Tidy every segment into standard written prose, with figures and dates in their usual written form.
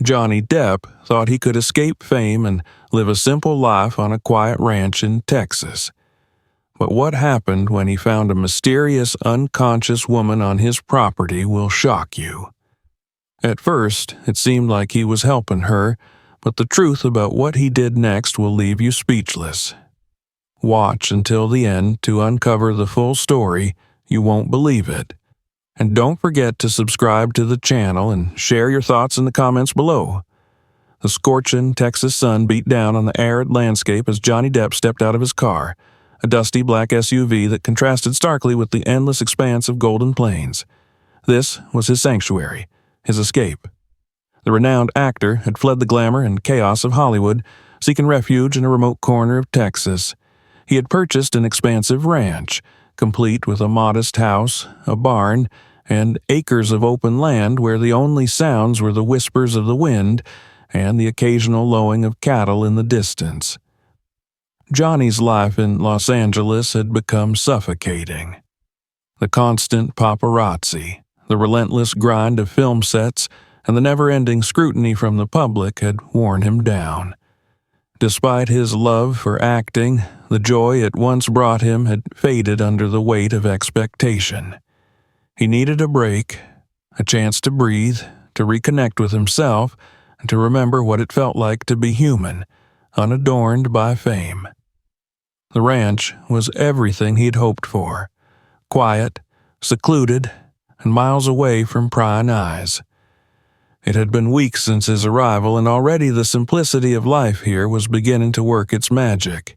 Johnny Depp thought he could escape fame and live a simple life on a quiet ranch in Texas. But what happened when he found a mysterious, unconscious woman on his property will shock you. At first, it seemed like he was helping her, but the truth about what he did next will leave you speechless. Watch until the end to uncover the full story. You won't believe it. And don't forget to subscribe to the channel and share your thoughts in the comments below. The scorching Texas sun beat down on the arid landscape as Johnny Depp stepped out of his car, a dusty black SUV that contrasted starkly with the endless expanse of golden plains. This was his sanctuary, his escape. The renowned actor had fled the glamour and chaos of Hollywood, seeking refuge in a remote corner of Texas. He had purchased an expansive ranch, complete with a modest house, a barn, and acres of open land where the only sounds were the whispers of the wind and the occasional lowing of cattle in the distance. Johnny's life in Los Angeles had become suffocating. The constant paparazzi, the relentless grind of film sets, and the never-ending scrutiny from the public had worn him down. Despite his love for acting, the joy it once brought him had faded under the weight of expectation. He needed a break, a chance to breathe, to reconnect with himself, and to remember what it felt like to be human, unadorned by fame. The ranch was everything he'd hoped for, quiet, secluded, and miles away from prying eyes. It had been weeks since his arrival, and already the simplicity of life here was beginning to work its magic.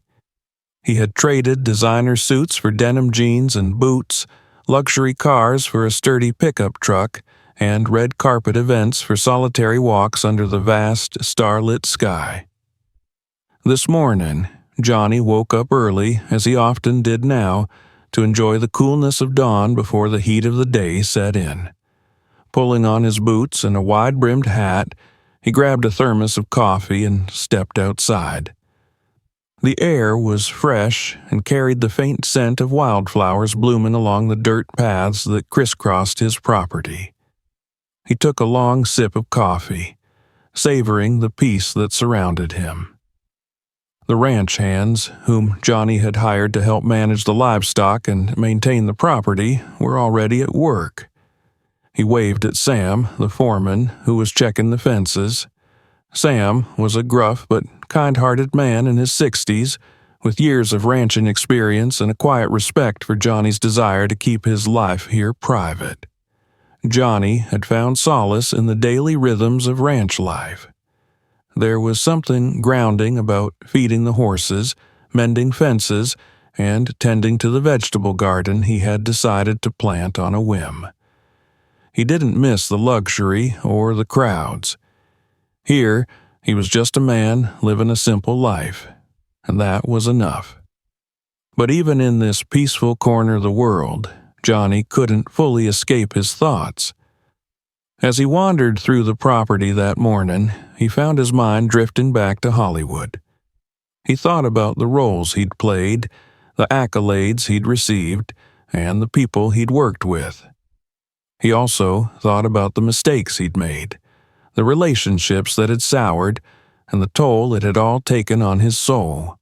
He had traded designer suits for denim jeans and boots, luxury cars for a sturdy pickup truck, and red carpet events for solitary walks under the vast, starlit sky. This morning, Johnny woke up early, as he often did now, to enjoy the coolness of dawn before the heat of the day set in. Pulling on his boots and a wide-brimmed hat, he grabbed a thermos of coffee and stepped outside. The air was fresh and carried the faint scent of wildflowers blooming along the dirt paths that crisscrossed his property. He took a long sip of coffee, savoring the peace that surrounded him. The ranch hands, whom Johnny had hired to help manage the livestock and maintain the property, were already at work. He waved at Sam, the foreman, who was checking the fences. Sam was a gruff but kind-hearted man in his 60s, with years of ranching experience and a quiet respect for Johnny's desire to keep his life here private. Johnny had found solace in the daily rhythms of ranch life. There was something grounding about feeding the horses, mending fences, and tending to the vegetable garden he had decided to plant on a whim. He didn't miss the luxury or the crowds. Here, he was just a man living a simple life, and that was enough. But even in this peaceful corner of the world, Johnny couldn't fully escape his thoughts. As he wandered through the property that morning, he found his mind drifting back to Hollywood. He thought about the roles he'd played, the accolades he'd received, and the people he'd worked with. He also thought about the mistakes he'd made, the relationships that had soured, and the toll it had all taken on his soul.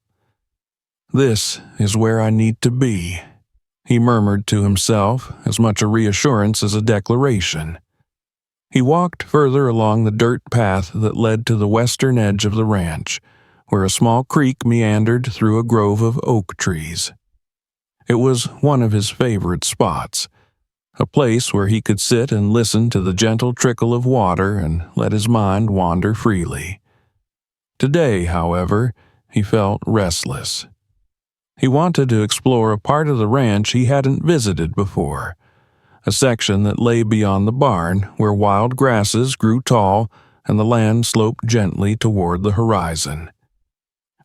"This is where I need to be," he murmured to himself, as much a reassurance as a declaration. He walked further along the dirt path that led to the western edge of the ranch, where a small creek meandered through a grove of oak trees. It was one of his favorite spots, a place where he could sit and listen to the gentle trickle of water and let his mind wander freely. Today, however, he felt restless. He wanted to explore a part of the ranch he hadn't visited before, a section that lay beyond the barn where wild grasses grew tall and the land sloped gently toward the horizon.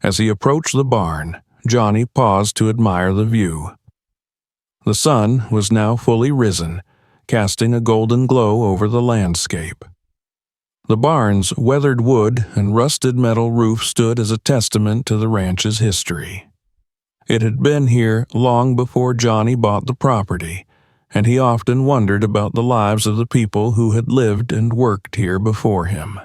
As he approached the barn, Johnny paused to admire the view. The sun was now fully risen, casting a golden glow over the landscape. The barn's weathered wood and rusted metal roof stood as a testament to the ranch's history. It had been here long before Johnny bought the property, and he often wondered about the lives of the people who had lived and worked here before him.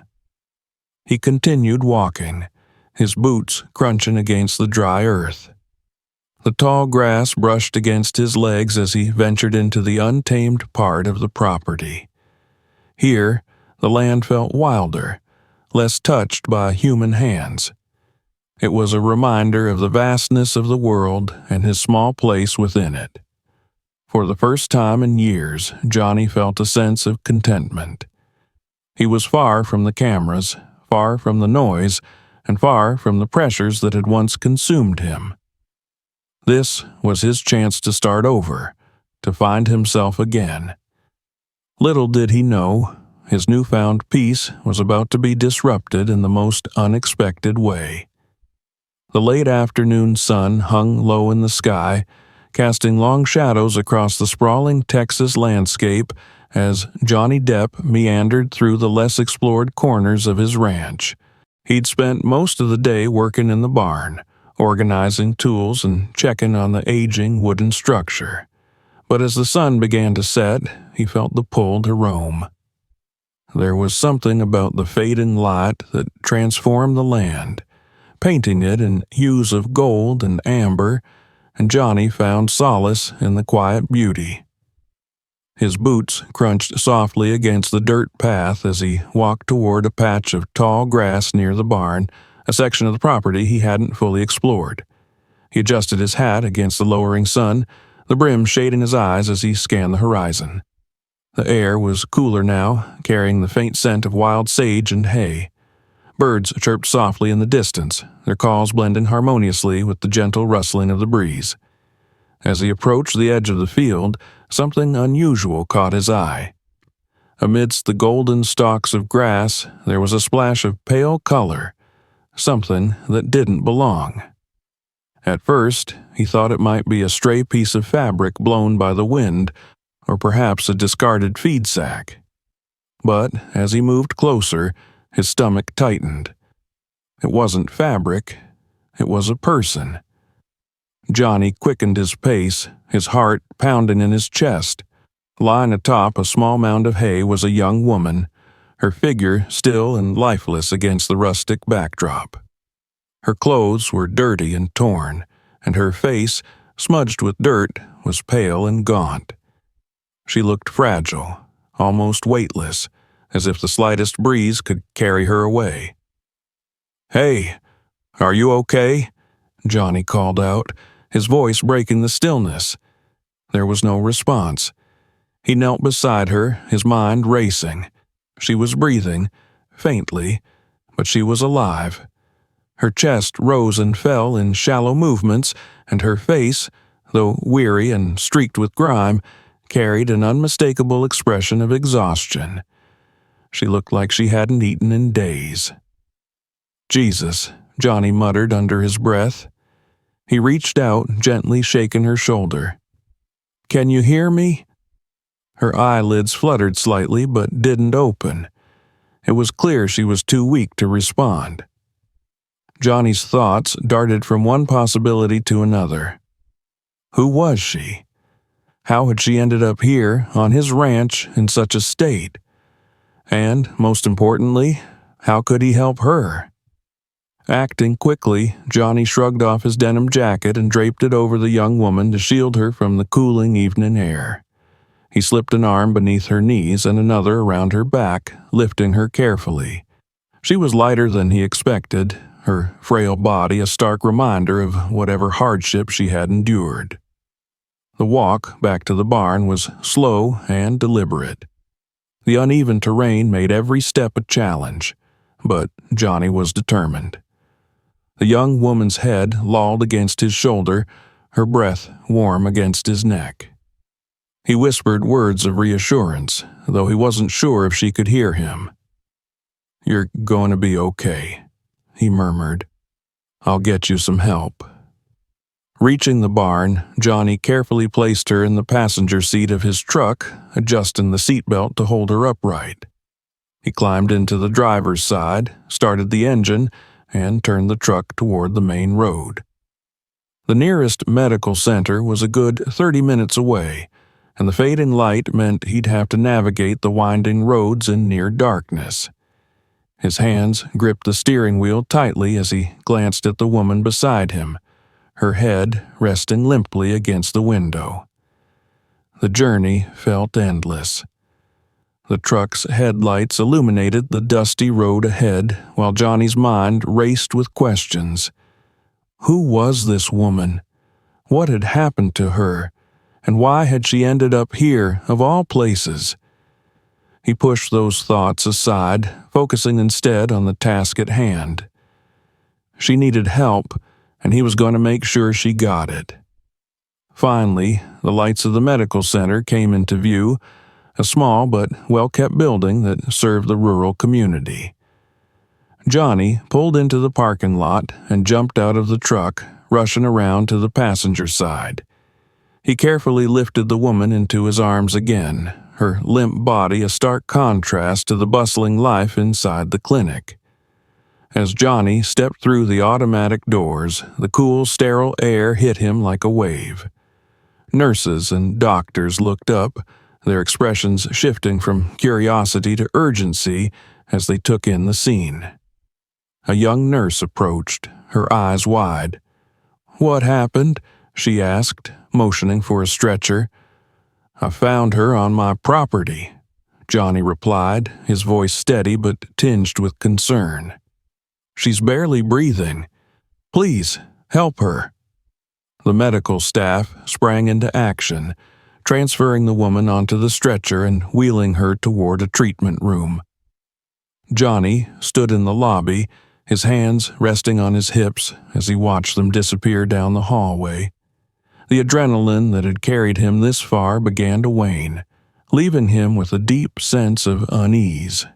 He continued walking, his boots crunching against the dry earth. The tall grass brushed against his legs as he ventured into the untamed part of the property. Here, the land felt wilder, less touched by human hands. It was a reminder of the vastness of the world and his small place within it. For the first time in years, Johnny felt a sense of contentment. He was far from the cameras, far from the noise, and far from the pressures that had once consumed him. This was his chance to start over, to find himself again. Little did he know, his newfound peace was about to be disrupted in the most unexpected way. The late afternoon sun hung low in the sky, casting long shadows across the sprawling Texas landscape as Johnny Depp meandered through the less explored corners of his ranch. He'd spent most of the day working in the barn, organizing tools and checking on the aging wooden structure. But as the sun began to set, he felt the pull to roam. There was something about the fading light that transformed the land, painting it in hues of gold and amber, and Johnny found solace in the quiet beauty. His boots crunched softly against the dirt path as he walked toward a patch of tall grass near the barn, a section of the property he hadn't fully explored. He adjusted his hat against the lowering sun, the brim shading his eyes as he scanned the horizon. The air was cooler now, carrying the faint scent of wild sage and hay. Birds chirped softly in the distance, their calls blending harmoniously with the gentle rustling of the breeze. As he approached the edge of the field, something unusual caught his eye. Amidst the golden stalks of grass, there was a splash of pale color, something that didn't belong. At first, he thought it might be a stray piece of fabric blown by the wind, or perhaps a discarded feed sack. But as he moved closer, his stomach tightened. It wasn't fabric, it was a person. Johnny quickened his pace, his heart pounding in his chest. Lying atop a small mound of hay was a young woman, her figure still and lifeless against the rustic backdrop. Her clothes were dirty and torn, and her face, smudged with dirt, was pale and gaunt. She looked fragile, almost weightless, as if the slightest breeze could carry her away. "Hey, are you okay?" Johnny called out, his voice breaking the stillness. There was no response. He knelt beside her, his mind racing. She was breathing, faintly, but she was alive. Her chest rose and fell in shallow movements, and her face, though weary and streaked with grime, carried an unmistakable expression of exhaustion. She looked like she hadn't eaten in days. "Jesus," Johnny muttered under his breath. He reached out, gently shaking her shoulder. "Can you hear me?" Her eyelids fluttered slightly but didn't open. It was clear she was too weak to respond. Johnny's thoughts darted from one possibility to another. Who was she? How had she ended up here, on his ranch, in such a state? And, most importantly, how could he help her? Acting quickly, Johnny shrugged off his denim jacket and draped it over the young woman to shield her from the cooling evening air. He slipped an arm beneath her knees and another around her back, lifting her carefully. She was lighter than he expected, her frail body a stark reminder of whatever hardship she had endured. The walk back to the barn was slow and deliberate. The uneven terrain made every step a challenge, but Johnny was determined. The young woman's head lolled against his shoulder, her breath warm against his neck. He whispered words of reassurance, though he wasn't sure if she could hear him. "You're going to be okay," he murmured. "I'll get you some help." Reaching the barn, Johnny carefully placed her in the passenger seat of his truck, adjusting the seatbelt to hold her upright. He climbed into the driver's side, started the engine, and turned the truck toward the main road. The nearest medical center was a good 30 minutes away, and the fading light meant he'd have to navigate the winding roads in near darkness. His hands gripped the steering wheel tightly as he glanced at the woman beside him, her head resting limply against the window. The journey felt endless. The truck's headlights illuminated the dusty road ahead while Johnny's mind raced with questions. Who was this woman? What had happened to her? And why had she ended up here, of all places? He pushed those thoughts aside, focusing instead on the task at hand. She needed help, and he was going to make sure she got it. Finally, the lights of the medical center came into view, a small but well-kept building that served the rural community. Johnny pulled into the parking lot and jumped out of the truck, rushing around to the passenger side. He carefully lifted the woman into his arms again, her limp body a stark contrast to the bustling life inside the clinic. As Johnny stepped through the automatic doors, the cool, sterile air hit him like a wave. Nurses and doctors looked up, their expressions shifting from curiosity to urgency as they took in the scene. A young nurse approached, her eyes wide. "What happened?" she asked, motioning for a stretcher. "I found her on my property," Johnny replied, his voice steady but tinged with concern. "She's barely breathing. Please, help her." The medical staff sprang into action, transferring the woman onto the stretcher and wheeling her toward a treatment room. Johnny stood in the lobby, his hands resting on his hips as he watched them disappear down the hallway. The adrenaline that had carried him this far began to wane, leaving him with a deep sense of unease.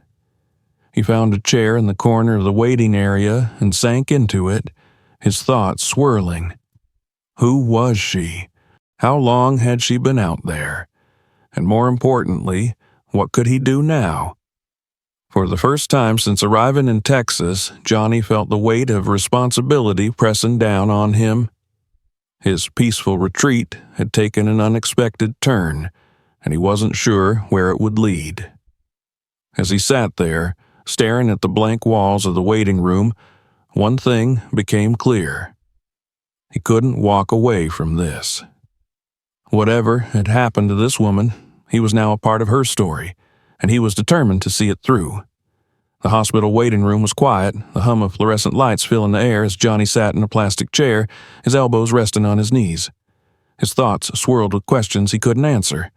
He found a chair in the corner of the waiting area and sank into it, his thoughts swirling. Who was she? How long had she been out there? And more importantly, what could he do now? For the first time since arriving in Texas, Johnny felt the weight of responsibility pressing down on him. His peaceful retreat had taken an unexpected turn, and he wasn't sure where it would lead. As he sat there, staring at the blank walls of the waiting room, one thing became clear. He couldn't walk away from this. Whatever had happened to this woman, he was now a part of her story, and he was determined to see it through. The hospital waiting room was quiet, the hum of fluorescent lights filling the air as Johnny sat in a plastic chair, his elbows resting on his knees. His thoughts swirled with questions he couldn't answer.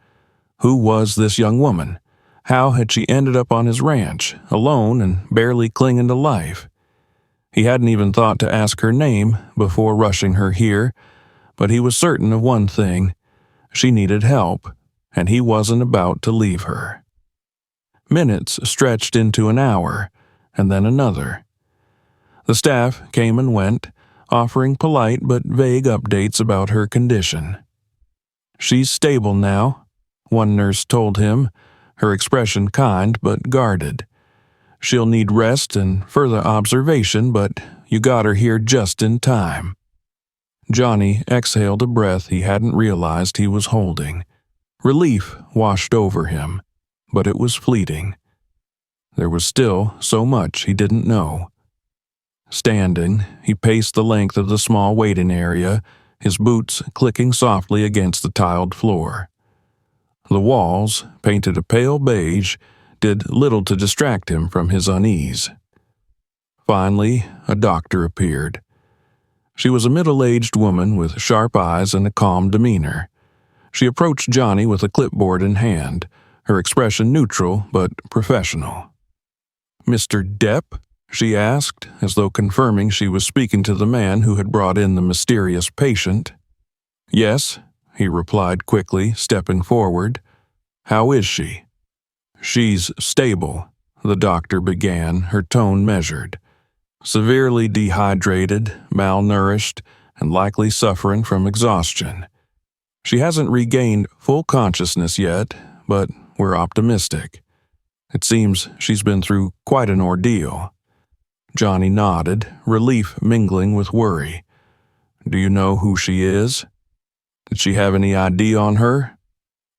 Who was this young woman? How had she ended up on his ranch, alone and barely clinging to life? He hadn't even thought to ask her name before rushing her here, but he was certain of one thing. She needed help, and he wasn't about to leave her. Minutes stretched into an hour, and then another. The staff came and went, offering polite but vague updates about her condition. "She's stable now," one nurse told him, her expression kind but guarded. "She'll need rest and further observation, but you got her here just in time." Johnny exhaled a breath he hadn't realized he was holding. Relief washed over him, but it was fleeting. There was still so much he didn't know. Standing, he paced the length of the small waiting area, his boots clicking softly against the tiled floor. The walls, painted a pale beige, did little to distract him from his unease. Finally, a doctor appeared. She was a middle-aged woman with sharp eyes and a calm demeanor. She approached Johnny with a clipboard in hand, her expression neutral but professional. "Mr. Depp?" she asked, as though confirming she was speaking to the man who had brought in the mysterious patient. "Yes," he replied quickly, stepping forward. "How is she?" "She's stable," the doctor began, her tone measured. "Severely dehydrated, malnourished, and likely suffering from exhaustion. She hasn't regained full consciousness yet, but we're optimistic. It seems she's been through quite an ordeal." Johnny nodded, relief mingling with worry. "Do you know who she is? Did she have any ID on her?"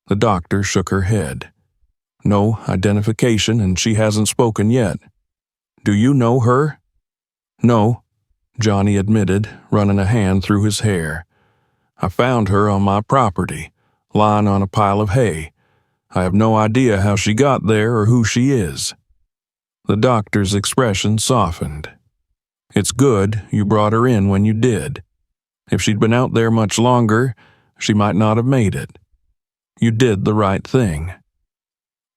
The doctor shook her head. "No identification, and she hasn't spoken yet." Do you know her?" "No," Johnny admitted, running a hand through his hair. "I found her on my property, lying on a pile of hay. I have no idea how she got there or who she is." The doctor's expression softened. "It's good you brought her in when you did. If she'd been out there much longer, she might not have made it. You did the right thing."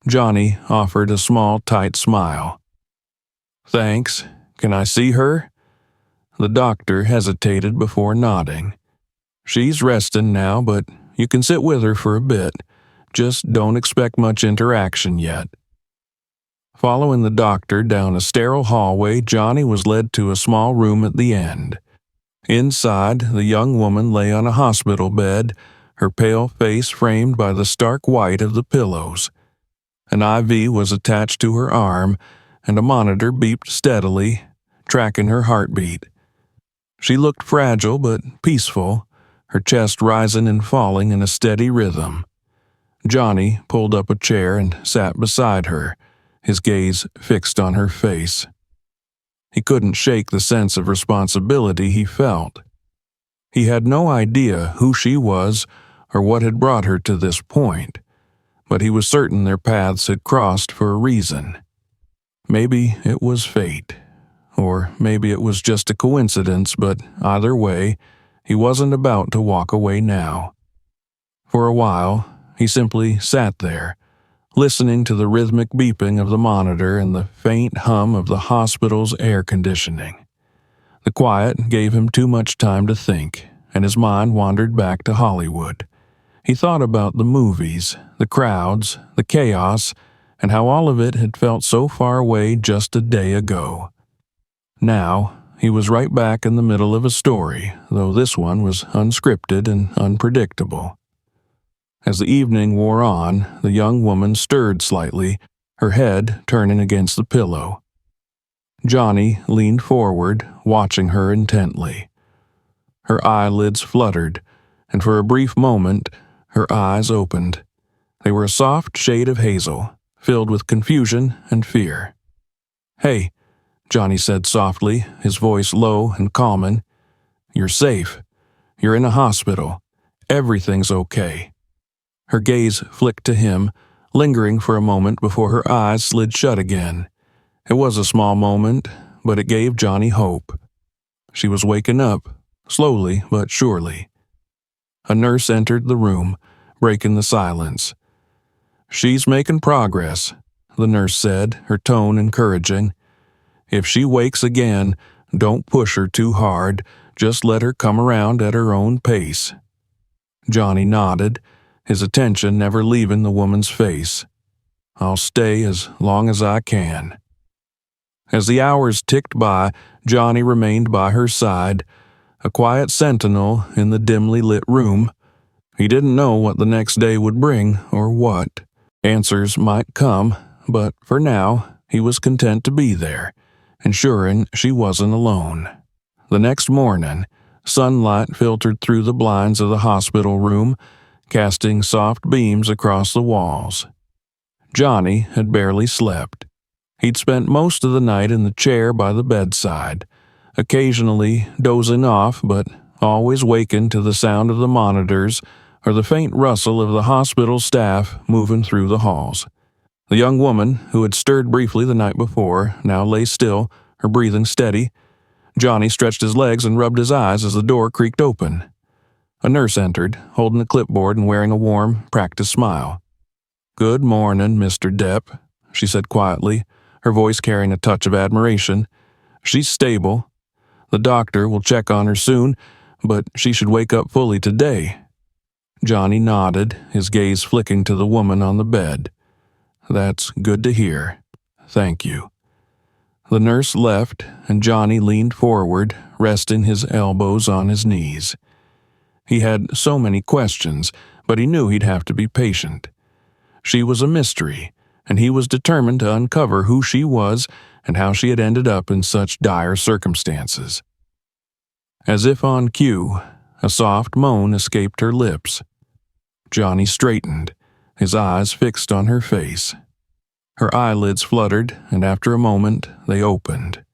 Johnny offered a small, tight smile. "Thanks. Can I see her?" The doctor hesitated before nodding. "She's resting now, but you can sit with her for a bit. Just don't expect much interaction yet." Following the doctor down a sterile hallway, Johnny was led to a small room at the end. Inside, the young woman lay on a hospital bed, her pale face framed by the stark white of the pillows. An IV was attached to her arm, and a monitor beeped steadily, tracking her heartbeat. She looked fragile but peaceful, her chest rising and falling in a steady rhythm. Johnny pulled up a chair and sat beside her, his gaze fixed on her face. He couldn't shake the sense of responsibility he felt. He had no idea who she was or what had brought her to this point, but he was certain their paths had crossed for a reason. Maybe it was fate, or maybe it was just a coincidence, but either way, he wasn't about to walk away now. For a while, he simply sat there, listening to the rhythmic beeping of the monitor and the faint hum of the hospital's air conditioning. The quiet gave him too much time to think, and his mind wandered back to Hollywood. He thought about the movies, the crowds, the chaos, and how all of it had felt so far away just a day ago. Now, he was right back in the middle of a story, though this one was unscripted and unpredictable. As the evening wore on, the young woman stirred slightly, her head turning against the pillow. Johnny leaned forward, watching her intently. Her eyelids fluttered, and for a brief moment, her eyes opened. They were a soft shade of hazel, filled with confusion and fear. "Hey," Johnny said softly, his voice low and calming. "You're safe. You're in a hospital. Everything's okay." Her gaze flicked to him, lingering for a moment before her eyes slid shut again. It was a small moment, but it gave Johnny hope. She was waking up, slowly but surely. A nurse entered the room, breaking the silence. "She's making progress," the nurse said, her tone encouraging. "If she wakes again, don't push her too hard, just let her come around at her own pace." Johnny nodded, his attention never leaving the woman's face. "I'll stay as long as I can." As the hours ticked by, Johnny remained by her side, a quiet sentinel in the dimly lit room. He didn't know what the next day would bring or what. Answers might come, but for now, he was content to be there, ensuring she wasn't alone. The next morning, sunlight filtered through the blinds of the hospital room, casting soft beams across the walls. Johnny had barely slept. He'd spent most of the night in the chair by the bedside, occasionally dozing off, but always wakened to the sound of the monitors or the faint rustle of the hospital staff moving through the halls. The young woman, who had stirred briefly the night before, now lay still, her breathing steady. Johnny stretched his legs and rubbed his eyes as the door creaked open. A nurse entered, holding a clipboard and wearing a warm, practiced smile. "Good morning, Mr. Depp," she said quietly, her voice carrying a touch of admiration. "She's stable. The doctor will check on her soon, but she should wake up fully today." Johnny nodded, his gaze flicking to the woman on the bed. "That's good to hear. Thank you." The nurse left, and Johnny leaned forward, resting his elbows on his knees. He had so many questions, but he knew he'd have to be patient. She was a mystery, and he was determined to uncover who she was and how she had ended up in such dire circumstances. As if on cue, a soft moan escaped her lips. Johnny straightened, his eyes fixed on her face. Her eyelids fluttered, and after a moment, they opened.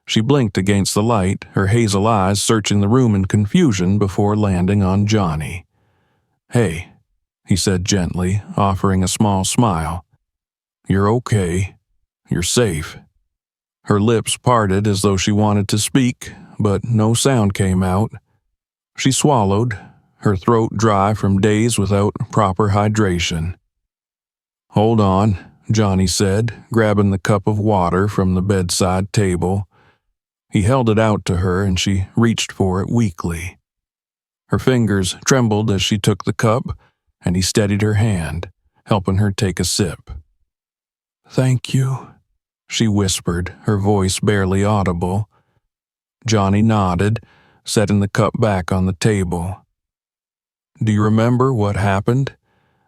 She blinked against the light, her hazel eyes searching the room in confusion before landing on Johnny. "Hey," he said gently, offering a small smile. "You're okay. You're safe." Her lips parted as though she wanted to speak, but no sound came out. She swallowed, her throat dry from days without proper hydration. "Hold on," Johnny said, grabbing the cup of water from the bedside table. He held it out to her and she reached for it weakly. Her fingers trembled as she took the cup, and he steadied her hand, helping her take a sip. "Thank you," she whispered, her voice barely audible. Johnny nodded, setting the cup back on the table. "Do you remember what happened?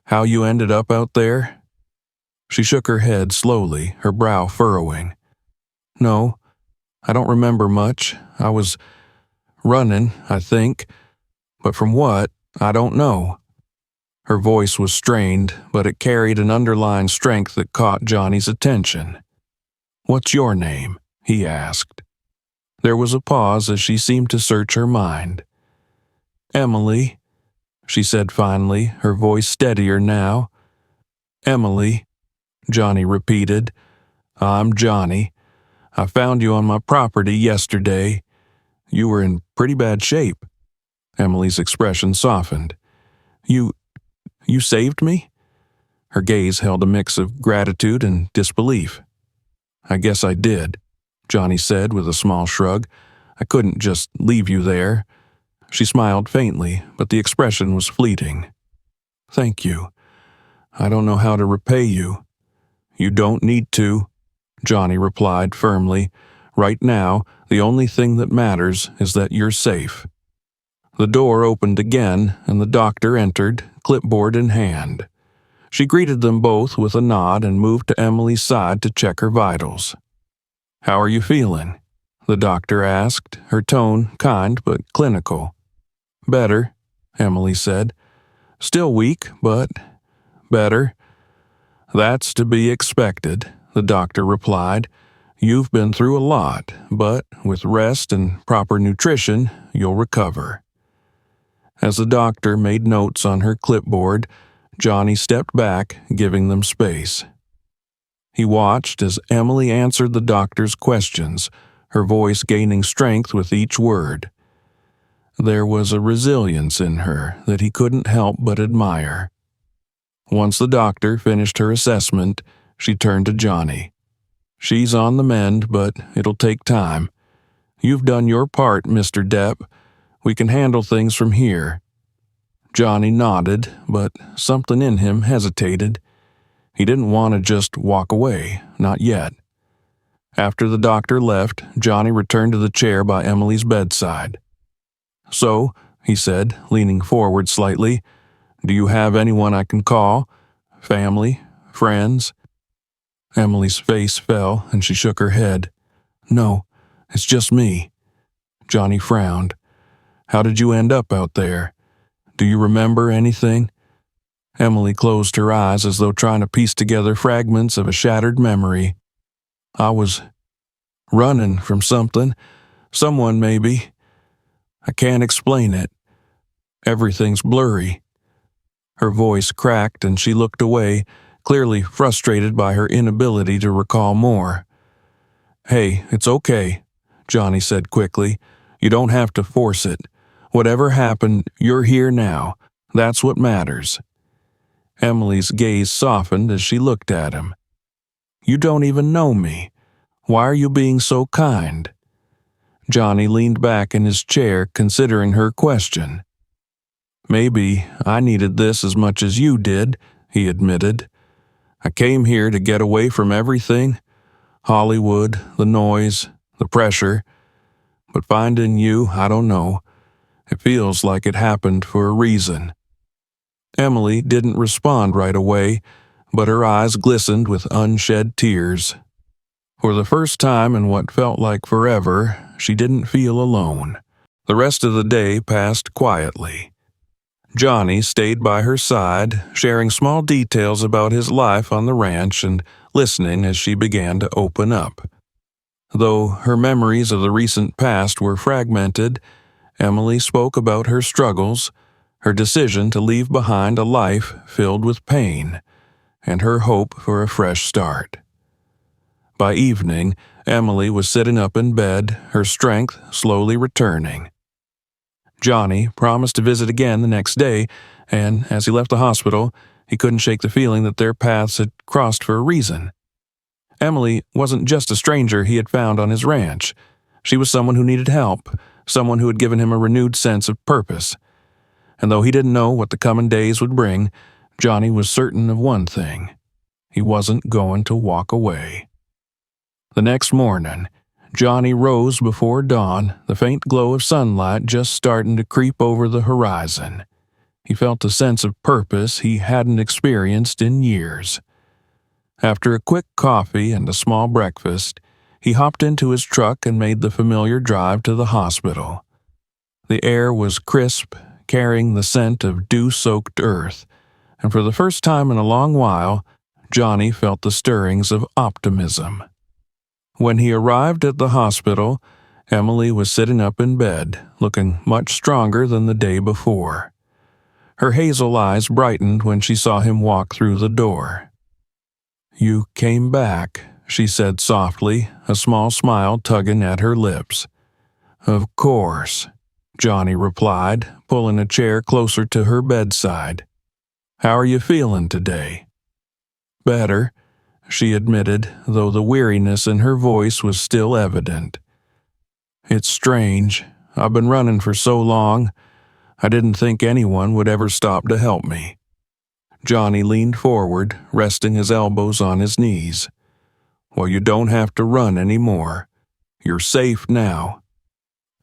How you ended up out there?" She shook her head slowly, her brow furrowing. "No, I don't remember much. I was running, I think, but from what, I don't know." Her voice was strained, but it carried an underlying strength that caught Johnny's attention. "What's your name?" he asked. There was a pause as she seemed to search her mind. "Emily," she said finally, her voice steadier now. "Emily," Johnny repeated. "I'm Johnny. I found you on my property yesterday. You were in pretty bad shape." Emily's expression softened. You saved me?" Her gaze held a mix of gratitude and disbelief. "I guess I did," Johnny said with a small shrug. "I couldn't just leave you there." She smiled faintly, but the expression was fleeting. "Thank you. I don't know how to repay you." "You don't need to," Johnny replied firmly. "Right now, the only thing that matters is that you're safe." The door opened again, and the doctor entered, clipboard in hand. She greeted them both with a nod and moved to Emily's side to check her vitals. "How are you feeling?" the doctor asked, her tone kind but clinical. "Better," Emily said. "Still weak, but better." "That's to be expected," the doctor replied. "You've been through a lot, but with rest and proper nutrition, you'll recover." As the doctor made notes on her clipboard, Johnny stepped back, giving them space. He watched as Emily answered the doctor's questions, her voice gaining strength with each word. There was a resilience in her that he couldn't help but admire. Once the doctor finished her assessment, she turned to Johnny. "She's on the mend, but it'll take time. You've done your part, Mr. Depp. We can handle things from here." Johnny nodded, but something in him hesitated. He didn't want to just walk away, not yet. After the doctor left, Johnny returned to the chair by Emily's bedside. "So," he said, leaning forward slightly, "do you have anyone I can call? Family? Friends?" Emily's face fell, and she shook her head. "No, it's just me." Johnny frowned. "How did you end up out there? Do you remember anything?" Emily closed her eyes as though trying to piece together fragments of a shattered memory. "I was running from something. Someone, maybe. I can't explain it. Everything's blurry." Her voice cracked and she looked away, clearly frustrated by her inability to recall more. "Hey, it's okay," Johnny said quickly. "You don't have to force it. Whatever happened, you're here now. That's what matters." Emily's gaze softened as she looked at him. "You don't even know me. Why are you being so kind?" Johnny leaned back in his chair, considering her question. "Maybe I needed this as much as you did," he admitted. "I came here to get away from everything. Hollywood, the noise, the pressure. But finding you, I don't know. It feels like it happened for a reason." Emily didn't respond right away, but her eyes glistened with unshed tears. For the first time in what felt like forever, she didn't feel alone. The rest of the day passed quietly. Johnny stayed by her side, sharing small details about his life on the ranch and listening as she began to open up. Though her memories of the recent past were fragmented, Emily spoke about her struggles, her decision to leave behind a life filled with pain, and her hope for a fresh start. By evening, Emily was sitting up in bed, her strength slowly returning. Johnny promised to visit again the next day, and as he left the hospital, he couldn't shake the feeling that their paths had crossed for a reason. Emily wasn't just a stranger he had found on his ranch. She was someone who needed help, someone who had given him a renewed sense of purpose. And though he didn't know what the coming days would bring, Johnny was certain of one thing. He wasn't going to walk away. The next morning, Johnny rose before dawn, the faint glow of sunlight just starting to creep over the horizon. He felt a sense of purpose he hadn't experienced in years. After a quick coffee and a small breakfast, he hopped into his truck and made the familiar drive to the hospital. The air was crisp, carrying the scent of dew-soaked earth, and for the first time in a long while, Johnny felt the stirrings of optimism. When he arrived at the hospital, Emily was sitting up in bed, looking much stronger than the day before. Her hazel eyes brightened when she saw him walk through the door. "You came back," she said softly, a small smile tugging at her lips. "Of course," Johnny replied, pulling a chair closer to her bedside. "How are you feeling today?" "Better," she admitted, though the weariness in her voice was still evident. "It's strange. I've been running for so long. I didn't think anyone would ever stop to help me." Johnny leaned forward, resting his elbows on his knees. "Well, you don't have to run anymore. You're safe now."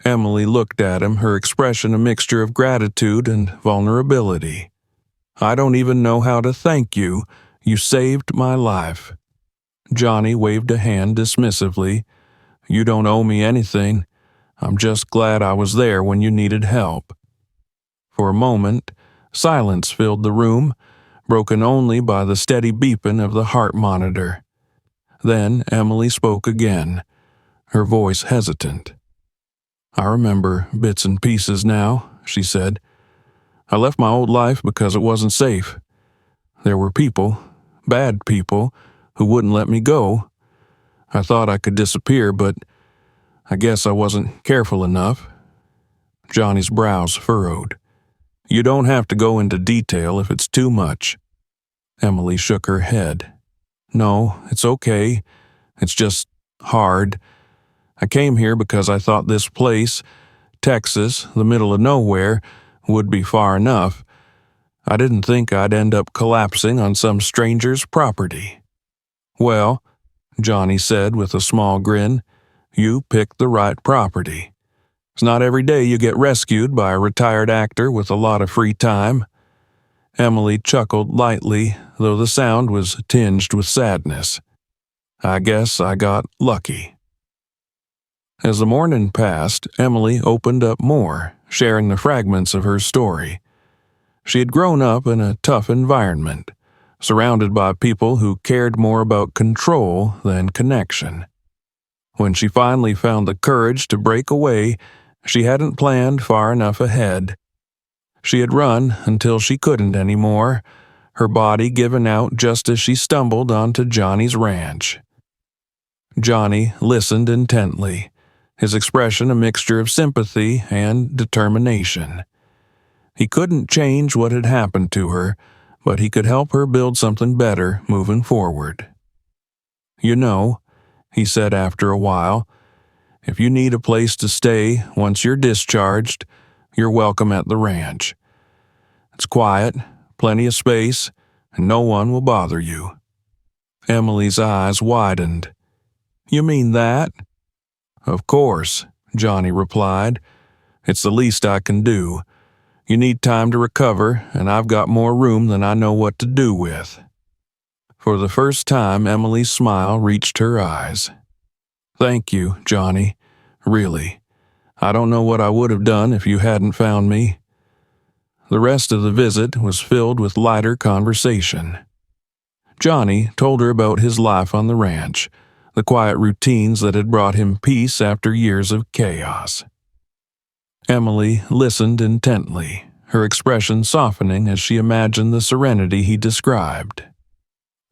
Emily looked at him, her expression a mixture of gratitude and vulnerability. "I don't even know how to thank you. You saved my life." Johnny waved a hand dismissively. "You don't owe me anything. I'm just glad I was there when you needed help." For a moment, silence filled the room, broken only by the steady beeping of the heart monitor. Then Emily spoke again, her voice hesitant. "I remember bits and pieces now," she said. "I left my old life because it wasn't safe. There were people, bad people, who wouldn't let me go. I thought I could disappear, but I guess I wasn't careful enough." Johnny's brows furrowed. "You don't have to go into detail if it's too much." Emily shook her head. "No, it's okay. It's just hard. I came here because I thought this place, Texas, the middle of nowhere, would be far enough. I didn't think I'd end up collapsing on some stranger's property." "Well," Johnny said with a small grin, "you picked the right property. It's not every day you get rescued by a retired actor with a lot of free time." Emily chuckled lightly, though the sound was tinged with sadness. "I guess I got lucky." As the morning passed, Emily opened up more, sharing the fragments of her story. She had grown up in a tough environment, surrounded by people who cared more about control than connection. When she finally found the courage to break away, she hadn't planned far enough ahead. She had run until she couldn't anymore, her body giving out just as she stumbled onto Johnny's ranch. Johnny listened intently, his expression a mixture of sympathy and determination. He couldn't change what had happened to her, but he could help her build something better moving forward. "You know," he said after a while, "if you need a place to stay once you're discharged, you're welcome at the ranch. It's quiet, plenty of space, and no one will bother you." Emily's eyes widened. "You mean that?" "Of course," Johnny replied. "It's the least I can do. You need time to recover, and I've got more room than I know what to do with." For the first time, Emily's smile reached her eyes. "Thank you, Johnny. Really. I don't know what I would have done if you hadn't found me." The rest of the visit was filled with lighter conversation. Johnny told her about his life on the ranch, the quiet routines that had brought him peace after years of chaos. Emily listened intently, her expression softening as she imagined the serenity he described.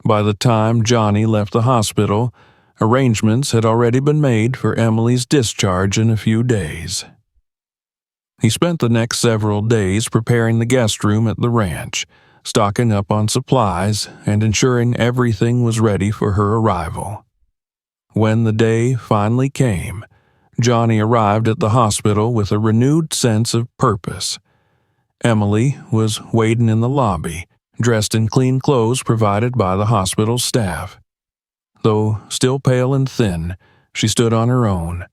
By the time Johnny left the hospital, arrangements had already been made for Emily's discharge in a few days. He spent the next several days preparing the guest room at the ranch, stocking up on supplies and ensuring everything was ready for her arrival. When the day finally came, Johnny arrived at the hospital with a renewed sense of purpose. Emily was waiting in the lobby, dressed in clean clothes provided by the hospital staff. Though still pale and thin, she stood on her own,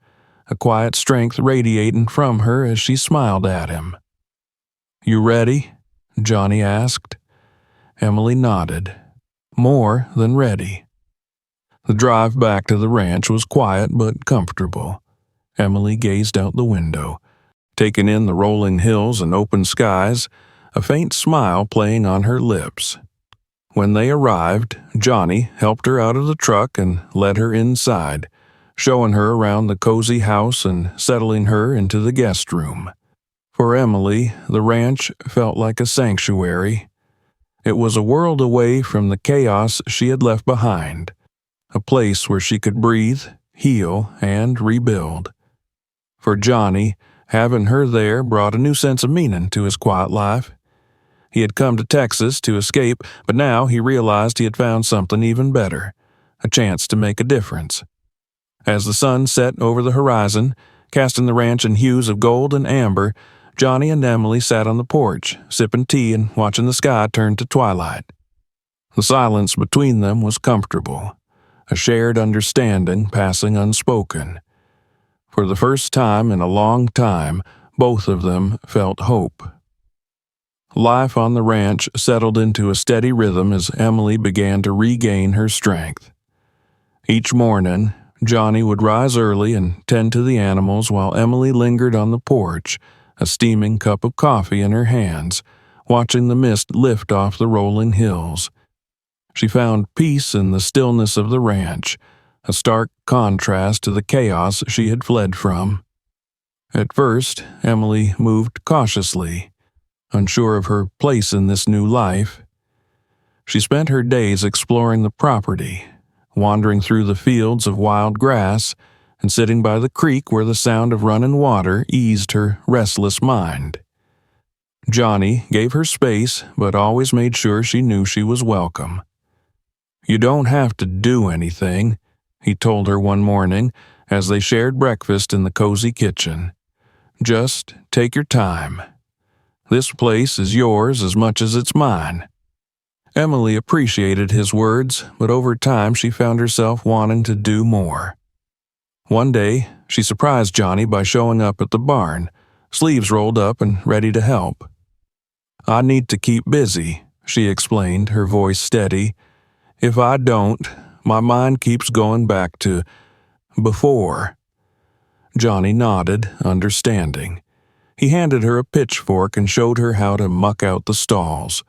a quiet strength radiating from her as she smiled at him. "You ready?" Johnny asked. Emily nodded. More than ready. The drive back to the ranch was quiet but comfortable. Emily gazed out the window, taking in the rolling hills and open skies, a faint smile playing on her lips. When they arrived, Johnny helped her out of the truck and led her inside, showing her around the cozy house and settling her into the guest room. For Emily, the ranch felt like a sanctuary. It was a world away from the chaos she had left behind, a place where she could breathe, heal, and rebuild. For Johnny, having her there brought a new sense of meaning to his quiet life. He had come to Texas to escape, but now he realized he had found something even better, a chance to make a difference. As the sun set over the horizon, casting the ranch in hues of gold and amber, Johnny and Emily sat on the porch, sipping tea and watching the sky turn to twilight. The silence between them was comfortable, a shared understanding passing unspoken. For the first time in a long time, both of them felt hope. Life on the ranch settled into a steady rhythm as Emily began to regain her strength. Each morning, Johnny would rise early and tend to the animals while Emily lingered on the porch, a steaming cup of coffee in her hands, watching the mist lift off the rolling hills. She found peace in the stillness of the ranch, a stark contrast to the chaos she had fled from. At first, Emily moved cautiously, unsure of her place in this new life. She spent her days exploring the property, wandering through the fields of wild grass and sitting by the creek where the sound of running water eased her restless mind. Johnny gave her space, but always made sure she knew she was welcome. "You don't have to do anything," he told her one morning as they shared breakfast in the cozy kitchen. "Just take your time. This place is yours as much as it's mine." Emily appreciated his words, but over time she found herself wanting to do more. One day, she surprised Johnny by showing up at the barn, sleeves rolled up and ready to help. "I need to keep busy," she explained, her voice steady. "If I don't, my mind keeps going back to before." Johnny nodded, understanding. He handed her a pitchfork and showed her how to muck out the stalls.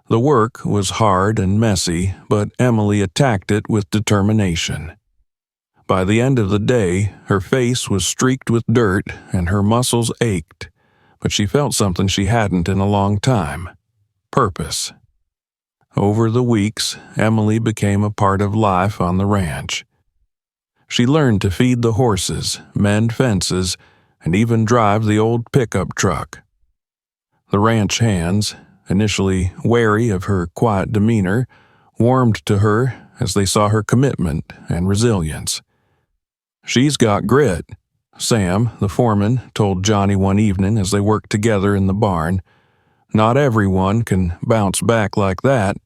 The work was hard and messy, but Emily attacked it with determination. By the end of the day, her face was streaked with dirt and her muscles ached, but she felt something she hadn't in a long time: purpose. Over the weeks, Emily became a part of life on the ranch. She learned to feed the horses, mend fences, and even drive the old pickup truck. The ranch hands, initially wary of her quiet demeanor, warmed to her as they saw her commitment and resilience. "She's got grit," Sam, the foreman, told Johnny one evening as they worked together in the barn. "Not everyone can bounce back like that."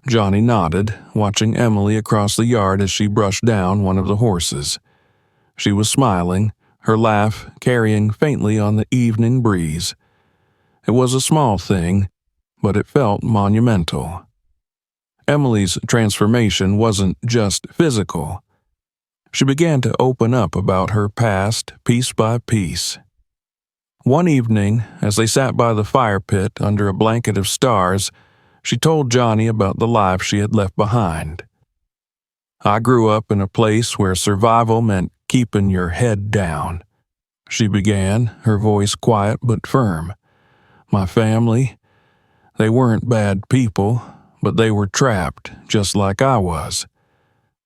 Johnny nodded, watching Emily across the yard as she brushed down one of the horses. She was smiling, her laugh carrying faintly on the evening breeze. It was a small thing, but it felt monumental. Emily's transformation wasn't just physical. She began to open up about her past piece by piece. One evening, as they sat by the fire pit under a blanket of stars, She told Johnny about the life she had left behind. "I grew up in a place where survival meant keeping your head down," she began, her voice quiet but firm. "My family, they weren't bad people, but they were trapped, just like I was.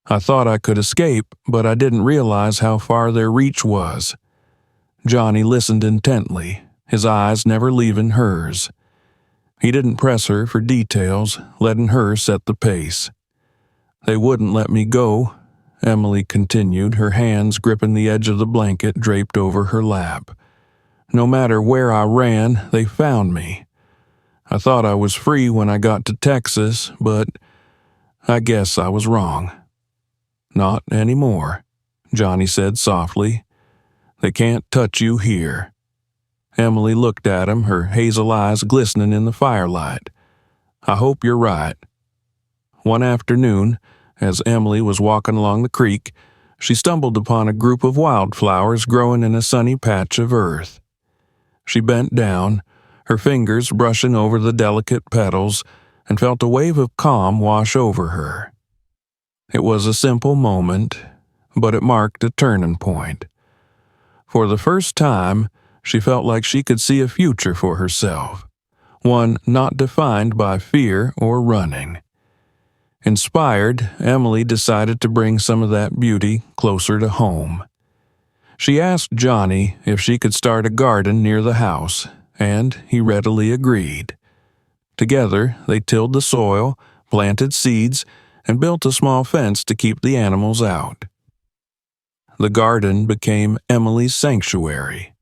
I thought I could escape, but I didn't realize how far their reach was." Johnny listened intently, his eyes never leaving hers. He didn't press her for details, letting her set the pace. "They wouldn't let me go," Emily continued, her hands gripping the edge of the blanket draped over her lap. "No matter where I ran, they found me. I thought I was free when I got to Texas, but I guess I was wrong." "Not anymore," Johnny said softly. "They can't touch you here." Emily looked at him, her hazel eyes glistening in the firelight. "I hope you're right." One afternoon, as Emily was walking along the creek, she stumbled upon a group of wildflowers growing in a sunny patch of earth. She bent down, her fingers brushing over the delicate petals, and felt a wave of calm wash over her. It was a simple moment, but it marked a turning point. For the first time, she felt like she could see a future for herself, one not defined by fear or running. Inspired, Emily decided to bring some of that beauty closer to home. She asked Johnny if she could start a garden near the house, and he readily agreed. Together, they tilled the soil, planted seeds, and built a small fence to keep the animals out. The garden became Emily's sanctuary.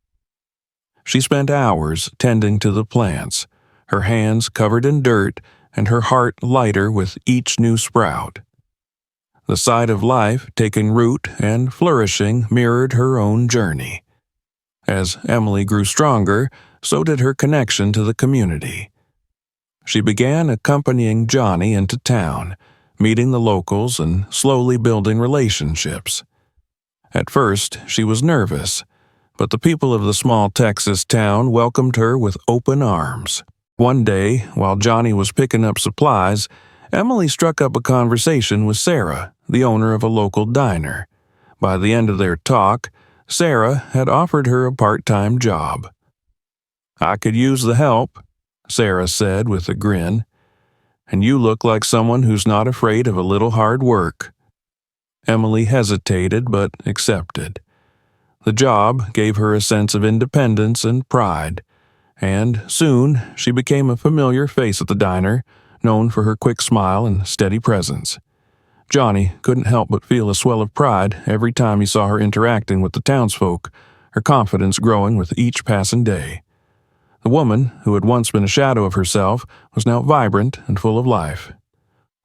She spent hours tending to the plants, her hands covered in dirt and her heart lighter with each new sprout. The sight of life taking root and flourishing mirrored her own journey. As Emily grew stronger, so did her connection to the community. She began accompanying Johnny into town, meeting the locals and slowly building relationships. At first, she was nervous, but the people of the small Texas town welcomed her with open arms. One day, while Johnny was picking up supplies, Emily struck up a conversation with Sarah, the owner of a local diner. By the end of their talk, Sarah had offered her a part-time job. "I could use the help," Sarah said with a grin. "And you look like someone who's not afraid of a little hard work." Emily hesitated but accepted. The job gave her a sense of independence and pride, and soon she became a familiar face at the diner, known for her quick smile and steady presence. Johnny couldn't help but feel a swell of pride every time he saw her interacting with the townsfolk, her confidence growing with each passing day. The woman, who had once been a shadow of herself, was now vibrant and full of life.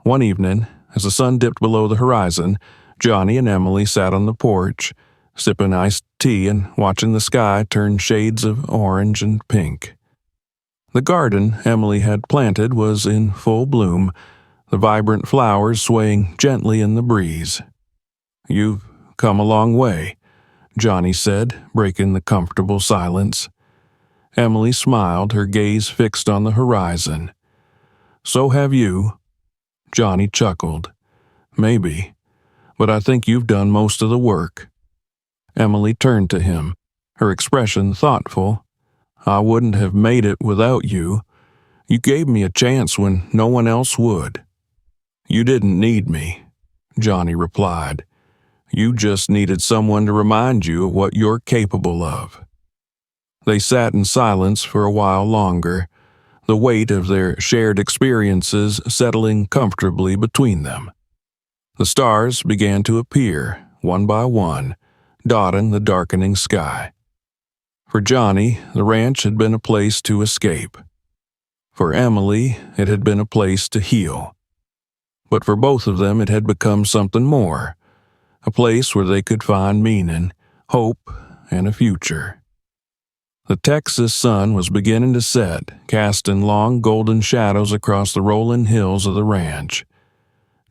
One evening, as the sun dipped below the horizon, Johnny and Emily sat on the porch, sipping iced tea and watching the sky turn shades of orange and pink. The garden Emily had planted was in full bloom, the vibrant flowers swaying gently in the breeze. "You've come a long way," Johnny said, breaking the comfortable silence. Emily smiled, her gaze fixed on the horizon. "So have you." Johnny chuckled. "Maybe, but I think you've done most of the work." Emily turned to him, her expression thoughtful. "I wouldn't have made it without you. You gave me a chance when no one else would." "You didn't need me," Johnny replied. "You just needed someone to remind you of what you're capable of." They sat in silence for a while longer, the weight of their shared experiences settling comfortably between them. The stars began to appear, one by one, dotting the darkening sky. For Johnny, the ranch had been a place to escape. For Emily, it had been a place to heal. But for both of them, it had become something more, a place where they could find meaning, hope, and a future. The Texas sun was beginning to set, casting long golden shadows across the rolling hills of the ranch.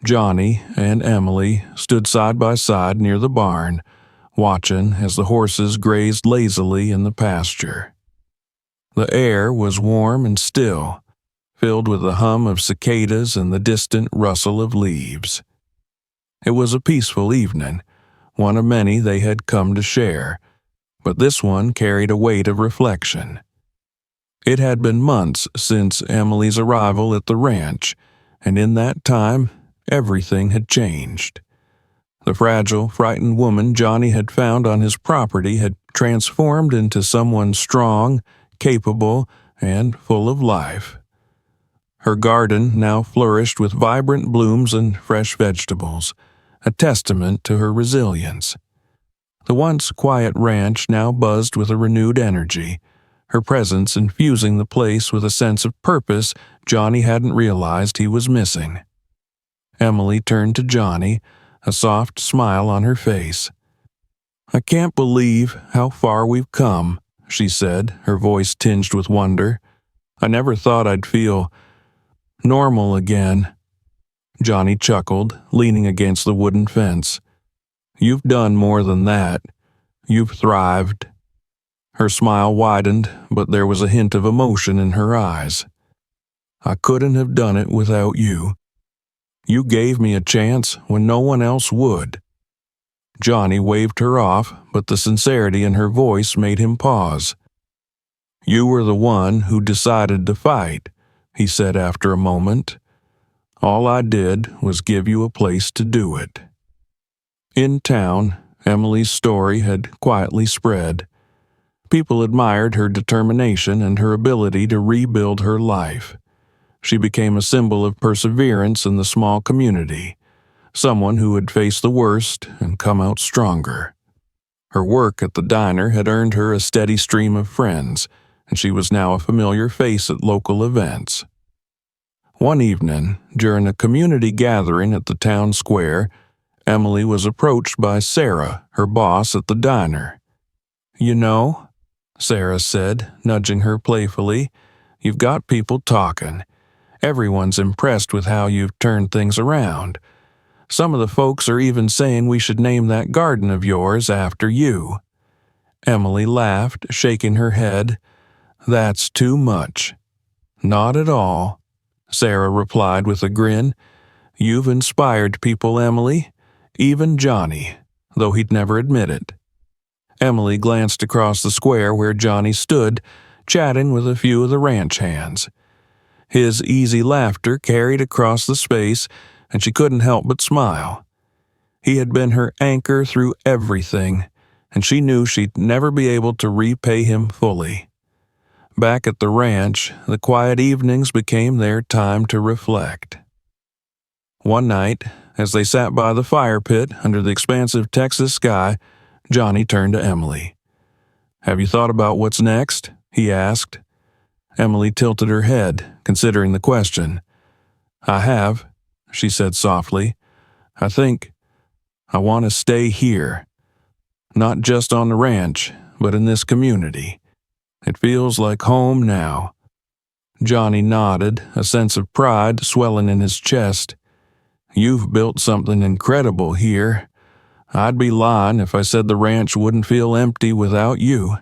Johnny and Emily stood side by side near the barn, watching as the horses grazed lazily in the pasture. The air was warm and still, filled with the hum of cicadas and the distant rustle of leaves. It was a peaceful evening, one of many they had come to share, but this one carried a weight of reflection. It had been months since Emily's arrival at the ranch, and in that time, everything had changed. The fragile, frightened woman Johnny had found on his property had transformed into someone strong, capable, and full of life. Her garden now flourished with vibrant blooms and fresh vegetables, a testament to her resilience. The once quiet ranch now buzzed with a renewed energy, her presence infusing the place with a sense of purpose Johnny hadn't realized he was missing. Emily turned to Johnny, a soft smile on her face. "I can't believe how far we've come," she said, her voice tinged with wonder. "I never thought I'd feel normal again." Johnny chuckled, leaning against the wooden fence. "You've done more than that. You've thrived." Her smile widened, but there was a hint of emotion in her eyes. "I couldn't have done it without you. You gave me a chance when no one else would." Johnny waved her off, but the sincerity in her voice made him pause. "You were the one who decided to fight," he said after a moment. "All I did was give you a place to do it." In town, Emily's story had quietly spread. People admired her determination and her ability to rebuild her life. She became a symbol of perseverance in the small community, someone who had faced the worst and come out stronger. Her work at the diner had earned her a steady stream of friends, and she was now a familiar face at local events. One evening, during a community gathering at the town square, Emily was approached by Sarah, her boss at the diner. "You know," Sarah said, nudging her playfully, "you've got people talking. Everyone's impressed with how you've turned things around. Some of the folks are even saying we should name that garden of yours after you." Emily laughed, shaking her head. "That's too much." "Not at all," Sarah replied with a grin. "You've inspired people, Emily, even Johnny, though he'd never admit it." Emily glanced across the square where Johnny stood, chatting with a few of the ranch hands. His easy laughter carried across the space, and she couldn't help but smile. He had been her anchor through everything, and she knew she'd never be able to repay him fully. Back at the ranch, the quiet evenings became their time to reflect. One night, as they sat by the fire pit under the expansive Texas sky, Johnny turned to Emily. "Have you thought about what's next?" he asked. Emily tilted her head, considering the question. "I have," she said softly. "I think I want to stay here. Not just on the ranch, but in this community. It feels like home now." Johnny nodded, a sense of pride swelling in his chest. "You've built something incredible here. I'd be lying if I said the ranch wouldn't feel empty without you."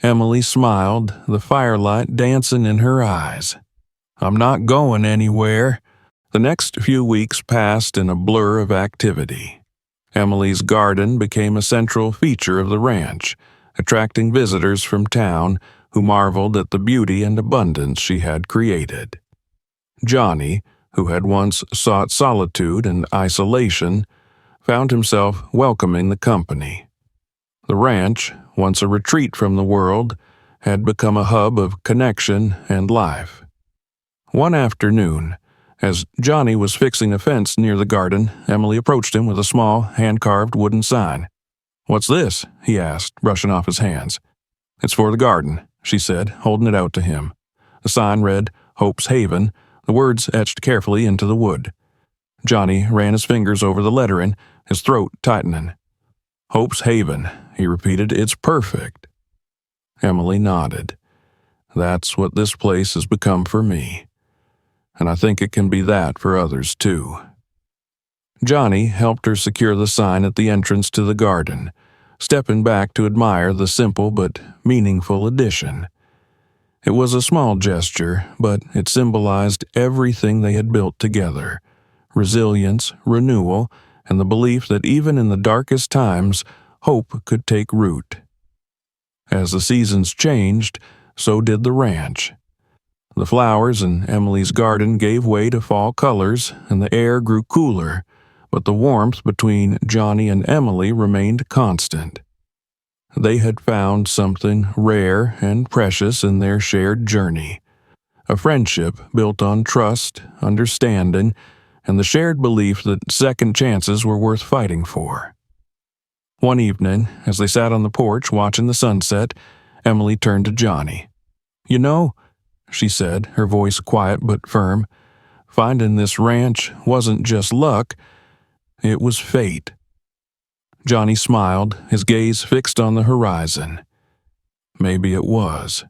Emily smiled, the firelight dancing in her eyes. "I'm not going anywhere." The next few weeks passed in a blur of activity. Emily's garden became a central feature of the ranch, attracting visitors from town who marveled at the beauty and abundance she had created. Johnny, who had once sought solitude and isolation, found himself welcoming the company. The ranch, once a retreat from the world, had become a hub of connection and life. One afternoon, as Johnny was fixing a fence near the garden, Emily approached him with a small, hand-carved wooden sign. "What's this?" he asked, brushing off his hands. "It's for the garden," she said, holding it out to him. The sign read, "Hope's Haven," the words etched carefully into the wood. Johnny ran his fingers over the lettering, his throat tightening. "Hope's Haven," he repeated. "It's perfect." Emily nodded. "That's what this place has become for me. And I think it can be that for others, too." Johnny helped her secure the sign at the entrance to the garden, stepping back to admire the simple but meaningful addition. It was a small gesture, but it symbolized everything they had built together: resilience, renewal, and the belief that even in the darkest times, hope could take root. As the seasons changed, so did the ranch. The flowers in Emily's garden gave way to fall colors, and the air grew cooler, but the warmth between Johnny and Emily remained constant. They had found something rare and precious in their shared journey, a friendship built on trust, understanding, and the shared belief that second chances were worth fighting for. One evening, as they sat on the porch watching the sunset, Emily turned to Johnny. "You know," she said, her voice quiet but firm, "finding this ranch wasn't just luck, it was fate." Johnny smiled, his gaze fixed on the horizon. "Maybe it was.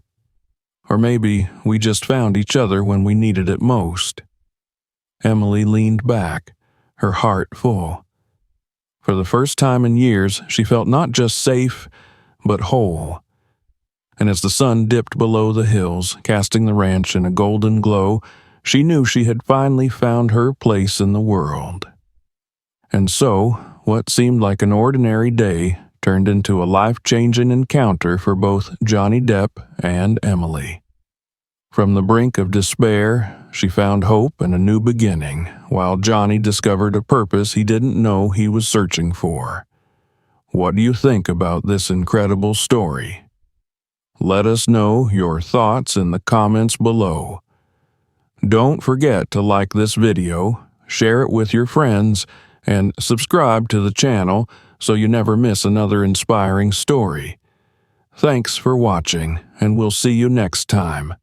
Or maybe we just found each other when we needed it most." Emily leaned back, her heart full. For the first time in years, she felt not just safe, but whole. And as the sun dipped below the hills, casting the ranch in a golden glow, she knew she had finally found her place in the world. And so, what seemed like an ordinary day turned into a life-changing encounter for both Johnny Depp and Emily. From the brink of despair, she found hope and a new beginning, while Johnny discovered a purpose he didn't know he was searching for. What do you think about this incredible story? Let us know your thoughts in the comments below. Don't forget to like this video, share it with your friends, and subscribe to the channel so you never miss another inspiring story. Thanks for watching, and we'll see you next time.